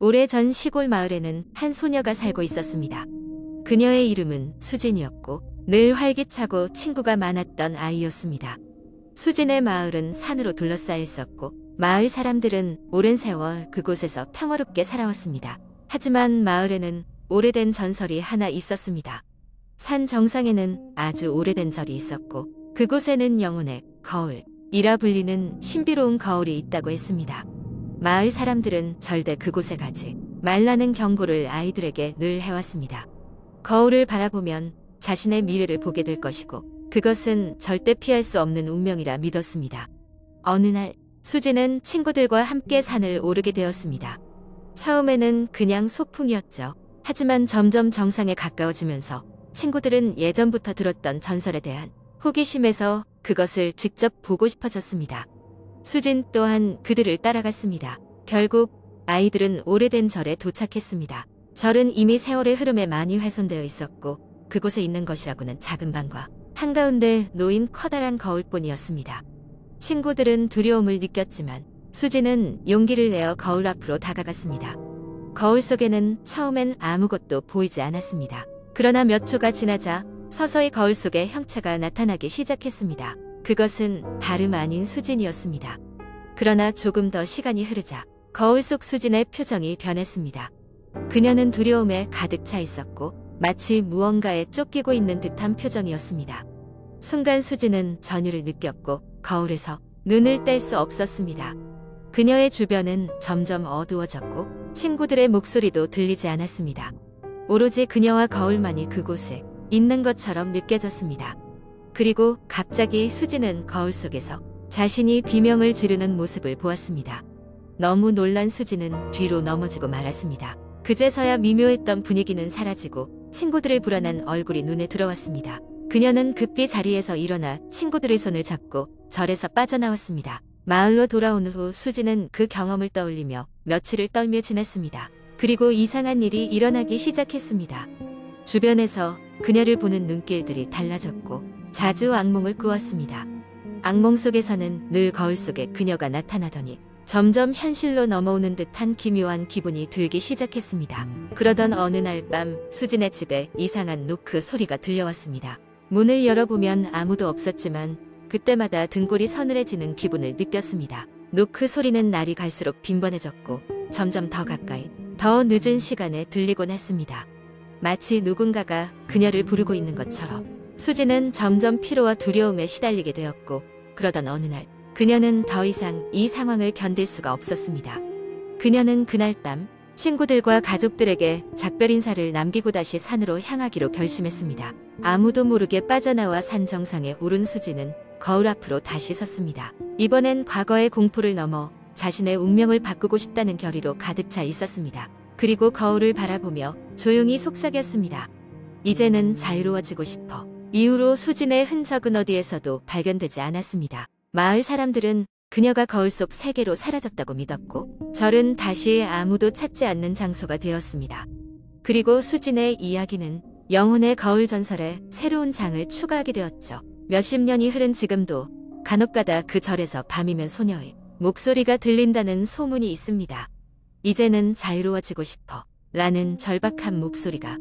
오래전 시골 마을에는 한 소녀가 살고 있었습니다. 그녀의 이름은 수진이었고 늘 활기차고 친구가 많았던 아이였습니다. 수진의 마을은 산으로 둘러싸여 있었고 마을 사람들은 오랜 세월 그곳에서 평화롭게 살아왔습니다. 하지만 마을에는 오래된 전설이 하나 있었습니다. 산 정상에는 아주 오래된 절이 있었고 그곳에는 영혼의 거울이라 불리는 신비로운 거울이 있다고 했습니다. 마을 사람들은 절대 그곳에 가지 말라는 경고를 아이들에게 늘 해왔습니다. 거울을 바라보면 자신의 미래를 보게 될 것이고 그것은 절대 피할 수 없는 운명이라 믿었습니다. 어느 날 수지는 친구들과 함께 산을 오르게 되었습니다. 처음에는 그냥 소풍이었죠. 하지만 점점 정상에 가까워지면서 친구들은 예전부터 들었던 전설에 대한 호기심에서 그것을 직접 보고 싶어졌습니다. 수진 또한 그들을 따라갔습니다. 결국 아이들은 오래된 절에 도착했습니다. 절은 이미 세월의 흐름에 많이 훼손되어 있었고 그곳에 있는 것이라고는 작은 방과 한가운데 놓인 커다란 거울뿐이었습니다. 친구들은 두려움을 느꼈지만 수진은 용기를 내어 거울 앞으로 다가갔습니다. 거울 속에는 처음엔 아무것도 보이지 않았습니다. 그러나 몇 초가 지나자 서서히 거울 속에 형체가 나타나기 시작했습니다. 그것은 다름 아닌 수진이었습니다. 그러나 조금 더 시간이 흐르자 거울 속 수진의 표정이 변했습니다. 그녀는 두려움에 가득 차 있었고 마치 무언가에 쫓기고 있는 듯한 표정이었습니다. 순간 수진은 전율을 느꼈고 거울에서 눈을 뗄 수 없었습니다. 그녀의 주변은 점점 어두워졌고 친구들의 목소리도 들리지 않았습니다. 오로지 그녀와 거울만이 그곳에 있는 것처럼 느껴졌습니다. 그리고 갑자기 수진은 거울 속에서 자신이 비명을 지르는 모습을 보았습니다. 너무 놀란 수진은 뒤로 넘어지고 말았습니다. 그제서야 미묘했던 분위기는 사라지고 친구들의 불안한 얼굴이 눈에 들어왔습니다. 그녀는 급히 자리에서 일어나 친구들의 손을 잡고 절에서 빠져나왔습니다. 마을로 돌아온 후 수진은 그 경험을 떠올리며 며칠을 떨며 지냈습니다. 그리고 이상한 일이 일어나기 시작했습니다. 주변에서 그녀를 보는 눈길들이 달라졌고 자주 악몽을 꾸었습니다. 악몽 속에서는 늘 거울 속에 그녀가 나타나더니 점점 현실로 넘어오는 듯한 기묘한 기분이 들기 시작했습니다. 그러던 어느 날 밤 수진의 집에 이상한 노크 소리가 들려왔습니다. 문을 열어보면 아무도 없었지만 그때마다 등골이 서늘해지는 기분을 느꼈습니다. 노크 소리는 날이 갈수록 빈번해졌고 점점 더 가까이, 더 늦은 시간에 들리곤 했습니다. 마치 누군가가 그녀를 부르고 있는 것처럼 수지는 점점 피로와 두려움에 시달리게 되었고 그러던 어느 날 그녀는 더 이상 이 상황을 견딜 수가 없었습니다. 그녀는 그날 밤 친구들과 가족들에게 작별 인사를 남기고 다시 산으로 향하기로 결심했습니다. 아무도 모르게 빠져나와 산 정상에 오른 수지는 거울 앞으로 다시 섰습니다. 이번엔 과거의 공포를 넘어 자신의 운명을 바꾸고 싶다는 결의로 가득 차 있었습니다. 그리고 거울을 바라보며 조용히 속삭였습니다. 이제는 자유로워지고 싶어. 이후로 수진의 흔적은 어디에서도 발견되지 않았습니다. 마을 사람들은 그녀가 거울 속 세계로 사라졌다고 믿었고 절은 다시 아무도 찾지 않는 장소가 되었습니다. 그리고 수진의 이야기는 영혼의 거울 전설에 새로운 장을 추가하게 되었죠. 몇십 년이 흐른 지금도 간혹가다 그 절에서 밤이면 소녀의 목소리가 들린다는 소문이 있습니다. 이제는 자유로워지고 싶어 라는 절박한 목소리가.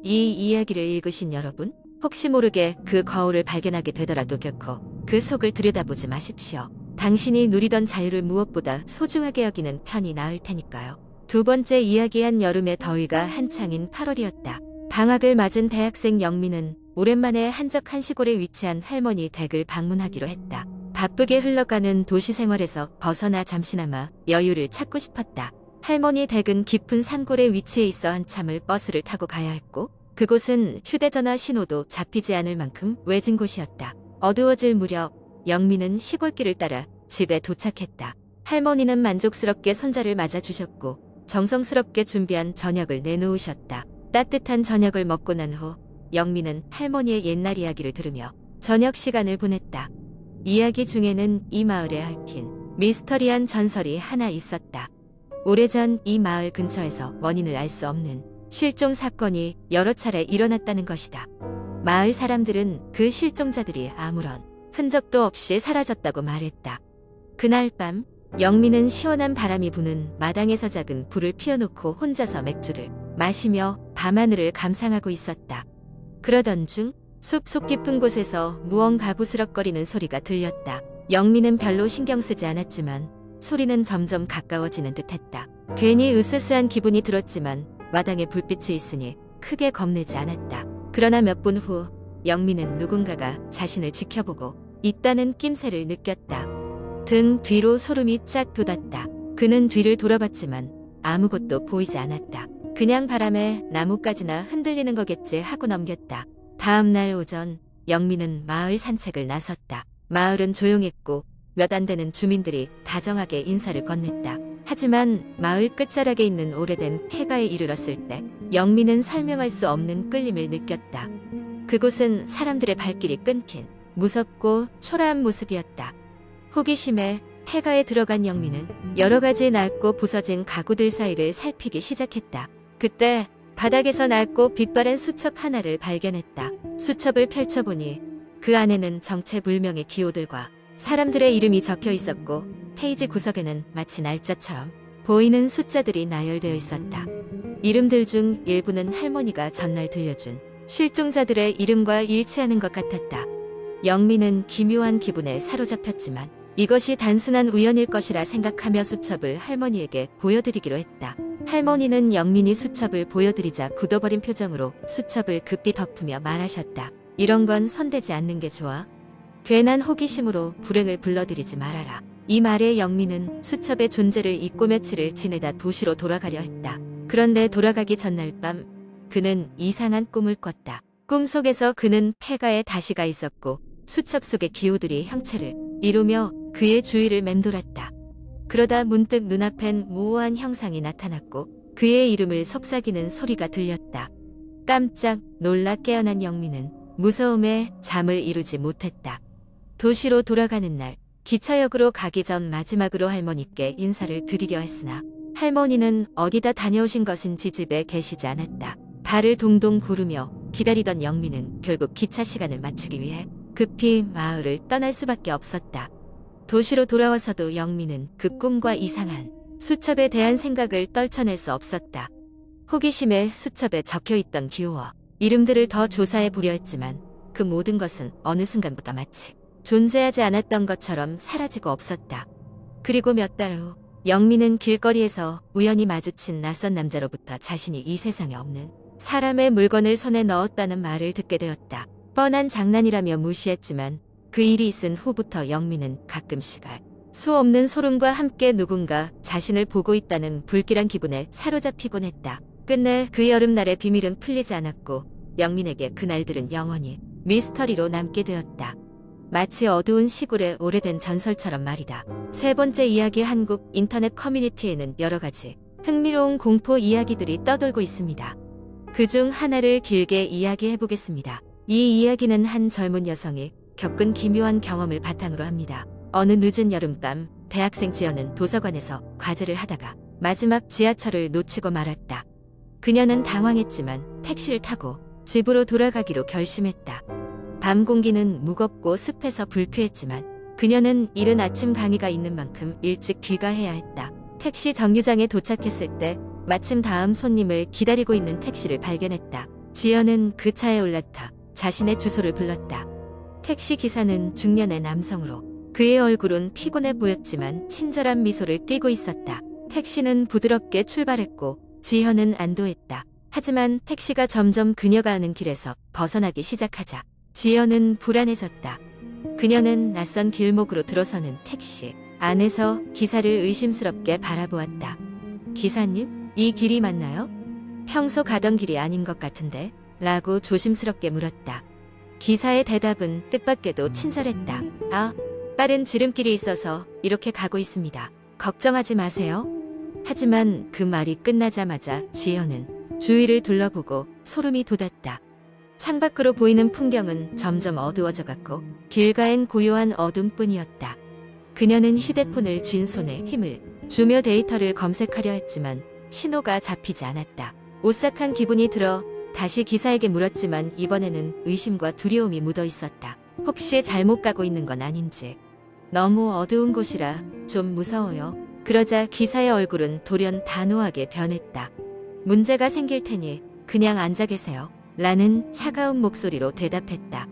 이 이야기를 읽으신 여러분, 혹시 모르게 그 거울을 발견하게 되더라도 결코 그 속을 들여다보지 마십시오. 당신이 누리던 자유를 무엇보다 소중하게 여기는 편이 나을 테니까요. 두 번째 이야기한 여름의 더위가 한창인 8월이었다. 방학을 맞은 대학생 영민은 오랜만에 한적한 시골에 위치한 할머니 댁을 방문하기로 했다. 바쁘게 흘러가는 도시 생활에서 벗어나 잠시나마 여유를 찾고 싶었다. 할머니 댁은 깊은 산골에 위치해 있어 한참을 버스를 타고 가야 했고 그곳은 휴대전화 신호도 잡히지 않을 만큼 외진 곳이었다. 어두워질 무렵 영민은 시골길을 따라 집에 도착했다. 할머니는 만족스럽게 손자를 맞아주셨고 정성스럽게 준비한 저녁을 내놓으셨다. 따뜻한 저녁을 먹고 난 후 영민은 할머니의 옛날 이야기를 들으며 저녁 시간을 보냈다. 이야기 중에는 이 마을에 얽힌 미스터리한 전설이 하나 있었다. 오래전 이 마을 근처에서 원인을 알 수 없는 실종 사건이 여러 차례 일어났다는 것이다. 마을 사람들은 그 실종자들이 아무런 흔적도 없이 사라졌다고 말했다. 그날 밤 영민은 시원한 바람이 부는 마당에서 작은 불을 피워놓고 혼자서 맥주를 마시며 밤하늘을 감상하고 있었다. 그러던 중 숲 속 깊은 곳에서 무언가 부스럭거리는 소리가 들렸다. 영민은 별로 신경 쓰지 않았지만 소리는 점점 가까워지는 듯했다. 괜히 으스스한 기분이 들었지만 마당에 불빛이 있으니 크게 겁내지 않았다. 그러나 몇 분 후 영민은 누군가가 자신을 지켜보고 있다는 낌새를 느꼈다. 등 뒤로 소름이 쫙 돋았다. 그는 뒤를 돌아봤지만 아무것도 보이지 않았다. 그냥 바람에 나뭇가지나 흔들리는 거겠지 하고 넘겼다. 다음 날 오전 영민은 마을 산책을 나섰다. 마을은 조용했고 몇 안 되는 주민들이 다정하게 인사를 건넸다. 하지만 마을 끝자락에 있는 오래된 폐가에 이르렀을 때 영민은 설명할 수 없는 끌림을 느꼈다. 그곳은 사람들의 발길이 끊긴 무섭고 초라한 모습이었다. 호기심에 폐가에 들어간 영민은 여러 가지 낡고 부서진 가구들 사이를 살피기 시작했다. 그때 바닥에서 낡고 빛바랜 수첩 하나를 발견했다. 수첩을 펼쳐보니 그 안에는 정체불명의 기호들과 사람들의 이름이 적혀 있었고 페이지 구석에는 마치 날짜처럼 보이는 숫자들이 나열되어 있었다. 이름들 중 일부는 할머니가 전날 들려준 실종자들의 이름과 일치하는 것 같았다. 영민은 기묘한 기분에 사로잡혔지만 이것이 단순한 우연일 것이라 생각하며 수첩을 할머니에게 보여드리기로 했다. 할머니는 영민이 수첩을 보여드리자 굳어버린 표정으로 수첩을 급히 덮으며 말하셨다. 이런 건 손대지 않는 게 좋아. 괜한 호기심으로 불행을 불러들이지 말아라. 이 말에 영민은 수첩의 존재를 잊고 며칠을 지내다 도시로 돌아가려 했다. 그런데 돌아가기 전날 밤 그는 이상한 꿈을 꿨다. 꿈속에서 그는 폐가에 다시 가 있었고 수첩 속의 기호들이 형체를 이루며 그의 주위를 맴돌았다. 그러다 문득 눈앞엔 모호한 형상이 나타났고 그의 이름을 속삭이는 소리가 들렸다. 깜짝 놀라 깨어난 영민은 무서움에 잠을 이루지 못했다. 도시로 돌아가는 날 기차역으로 가기 전 마지막으로 할머니께 인사를 드리려 했으나 할머니는 어디다 다녀오신 것인지 집에 계시지 않았다. 발을 동동 구르며 기다리던 영민은 결국 기차 시간을 맞추기 위해 급히 마을을 떠날 수밖에 없었다. 도시로 돌아와서도 영민은 그 꿈과 이상한 수첩에 대한 생각을 떨쳐낼 수 없었다. 호기심에 수첩에 적혀있던 기호와 이름들을 더 조사해 보려 했지만 그 모든 것은 어느 순간부터 마치 존재하지 않았던 것처럼 사라지고 없었다. 그리고 몇 달 후 영민은 길거리에서 우연히 마주친 낯선 남자로부터 자신이 이 세상에 없는 사람의 물건을 손에 넣었다는 말을 듣게 되었다. 뻔한 장난이라며 무시했지만 그 일이 있은 후부터 영민은 가끔씩 알 수 없는 소름과 함께 누군가 자신을 보고 있다는 불길한 기분에 사로잡히곤 했다. 끝내 그 여름날의 비밀은 풀리지 않았고 영민에게 그날들은 영원히 미스터리로 남게 되었다. 마치 어두운 시골의 오래된 전설처럼 말이다. 세 번째 이야기. 한국 인터넷 커뮤니티에는 여러 가지 흥미로운 공포 이야기들이 떠돌고 있습니다. 그중 하나를 길게 이야기해보겠습니다. 이 이야기는 한 젊은 여성이 겪은 기묘한 경험을 바탕으로 합니다. 어느 늦은 여름밤 대학생 지연은 도서관에서 과제를 하다가 마지막 지하철을 놓치고 말았다. 그녀는 당황했지만 택시를 타고 집으로 돌아가기로 결심했다. 밤 공기는 무겁고 습해서 불쾌했지만 그녀는 이른 아침 강의가 있는 만큼 일찍 귀가해야 했다. 택시 정류장에 도착했을 때 마침 다음 손님을 기다리고 있는 택시를 발견했다. 지연은 그 차에 올라타 자신의 주소를 불렀다. 택시 기사는 중년의 남성으로 그의 얼굴은 피곤해 보였지만 친절한 미소를 띠고 있었다. 택시는 부드럽게 출발했고 지연은 안도했다. 하지만 택시가 점점 그녀가 아는 길에서 벗어나기 시작하자 지연은 불안해졌다. 그녀는 낯선 길목으로 들어서는 택시 안에서 기사를 의심스럽게 바라보았다. 기사님, 이 길이 맞나요? 평소 가던 길이 아닌 것 같은데? 라고 조심스럽게 물었다. 기사의 대답은 뜻밖에도 친절했다. 아, 빠른 지름길이 있어서 이렇게 가고 있습니다. 걱정하지 마세요. 하지만 그 말이 끝나자마자 지연은 주위를 둘러보고 소름이 돋았다. 창밖으로 보이는 풍경은 점점 어두워져 갔고 길가엔 고요한 어둠뿐이었다. 그녀는 휴대폰을 쥔 손에 힘을 주며 데이터를 검색하려 했지만 신호가 잡히지 않았다. 오싹한 기분이 들어 다시 기사에게 물었지만 이번에는 의심과 두려움이 묻어 있었다. 혹시 잘못 가고 있는 건 아닌지. 너무 어두운 곳이라 좀 무서워요. 그러자 기사의 얼굴은 돌연 단호하게 변했다. 문제가 생길 테니 그냥 앉아 계세요. 라는 차가운 목소리로 대답했다.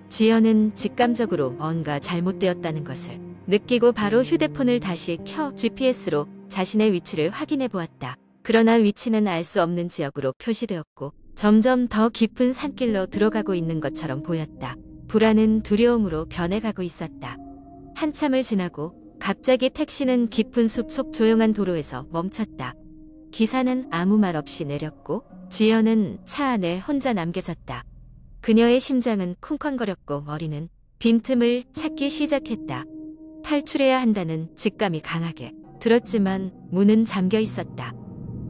지연은 직감적으로 뭔가 잘못되었다는 것을 느끼고 바로 휴대폰을 다시 켜 GPS로 자신의 위치를 확인해 보았다. 그러나 위치는 알 수 없는 지역으로 표시되었고 점점 더 깊은 산길로 들어가고 있는 것처럼 보였다. 불안은 두려움으로 변해가고 있었다. 한참을 지나고 갑자기 택시는 깊은 숲속 조용한 도로에서 멈췄다. 기사는 아무 말 없이 내렸고 지연은 차 안에 혼자 남겨졌다. 그녀의 심장은 쿵쾅거렸고 머리는 빈틈을 찾기 시작했다. 탈출해야 한다는 직감이 강하게 들었지만 문은 잠겨 있었다.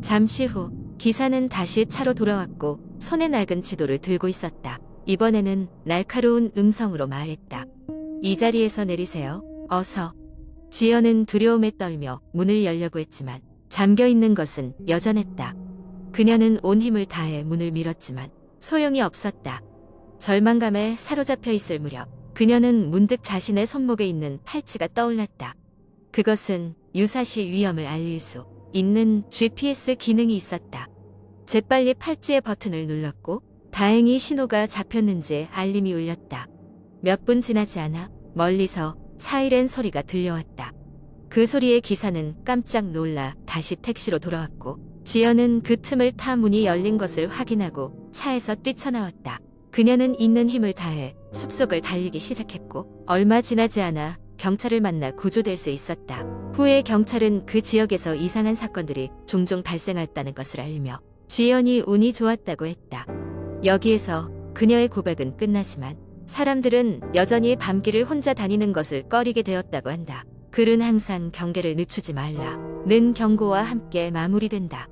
잠시 후 기사는 다시 차로 돌아왔고 손에 낡은 지도를 들고 있었다. 이번에는 날카로운 음성으로 말했다. 이 자리에서 내리세요. 어서. 지연은 두려움에 떨며 문을 열려고 했지만 잠겨 있는 것은 여전했다. 그녀는 온 힘을 다해 문을 밀었지만 소용이 없었다. 절망감에 사로잡혀 있을 무렵 그녀는 문득 자신의 손목에 있는 팔찌가 떠올랐다. 그것은 유사시 위험을 알릴 수 있는 GPS 기능이 있었다. 재빨리 팔찌의 버튼을 눌렀고 다행히 신호가 잡혔는지 알림이 울렸다. 몇 분 지나지 않아 멀리서 사이렌 소리가 들려왔다. 그 소리에 기사는 깜짝 놀라 다시 택시로 돌아왔고 지연은 그 틈을 타 문이 열린 것을 확인하고 차에서 뛰쳐나왔다. 그녀는 있는 힘을 다해 숲속을 달리기 시작했고 얼마 지나지 않아 경찰을 만나 구조될 수 있었다. 후에 경찰은 그 지역에서 이상한 사건들이 종종 발생했다는 것을 알리며 지연이 운이 좋았다고 했다. 여기에서 그녀의 고백은 끝나지만 사람들은 여전히 밤길을 혼자 다니는 것을 꺼리게 되었다고 한다. 글은 항상 경계를 늦추지 말라는 경고와 함께 마무리된다.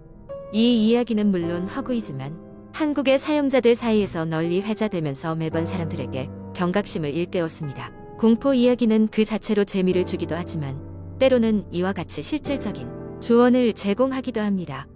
이 이야기는 물론 허구이지만 한국의 사용자들 사이에서 널리 회자되면서 매번 사람들에게 경각심을 일깨웠습니다. 공포 이야기는 그 자체로 재미를 주기도 하지만 때로는 이와 같이 실질적인 조언을 제공하기도 합니다.